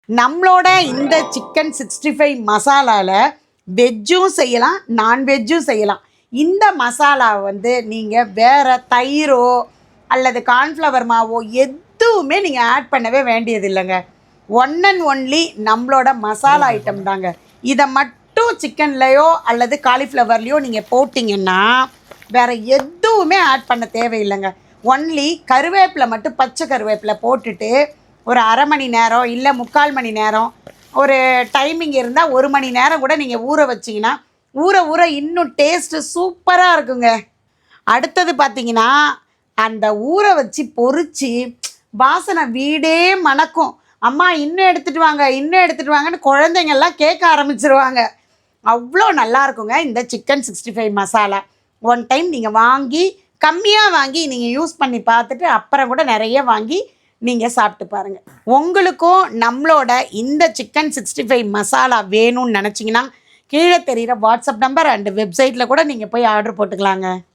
நம்மளோட இந்த சிக்கன் 65 மசாலாவில் வெஜ்ஜும் செய்யலாம், நான்வெஜ்ஜும் செய்யலாம். இந்த மசாலா நீங்கள் வேறு தயிரோ அல்லது கார்ன்ஃப்ளவர் மாவோ எதுவுமே நீங்கள் ஆட் பண்ணவே வேண்டியது இல்லைங்க. ஒன் அண்ட் ஒன்லி நம்மளோட மசாலா ஐட்டம் தாங்க. இதை மட்டும் சிக்கன்லேயோ அல்லது காலிஃப்ளவர்லேயோ நீங்கள் போட்டிங்கன்னா வேறு எதுவுமே ஆட் பண்ண தேவையில்லைங்க. ஒன்லி கருவேப்பிலை மட்டும், பச்சை கருவேப்பிலை போட்டுட்டு ஒரு அரை மணி நேரம் இல்லை 3/4 மணி நேரம் ஒரு டைமிங் இருந்தால் 1 மணி நேரம் கூட நீங்கள் ஊற வச்சிங்கன்னா ஊற இன்னும் டேஸ்ட்டு சூப்பராக இருக்குங்க. அடுத்தது பார்த்திங்கன்னா அந்த ஊற வச்சு பொரித்து வாசனை வீடே மணக்கும். அம்மா இன்னும் எடுத்துகிட்டு வாங்கன்னு குழந்தைங்கள்லாம் கேட்க ஆரம்பிச்சிருவாங்க. அவ்வளோ நல்லா இருக்குங்க இந்த சிக்கன் 65 மசாலா. ஒன் டைம் நீங்கள் வாங்கி கம்மியாக வாங்கி நீங்கள் யூஸ் பண்ணி பார்த்துட்டு அப்புறம் கூட நிறைய வாங்கி நீங்கள் சாப்பிட்டு பாருங்கள். உங்களுக்கும் நம்மளோட இந்த சிக்கன் 65 மசாலா வேணும்னு நினச்சிங்கன்னா கீழே தெரிகிற வாட்ஸ்அப் நம்பர் அண்டு வெப்சைட்டில் கூட நீங்கள் போய் ஆர்டர் போட்டுக்கலாங்க.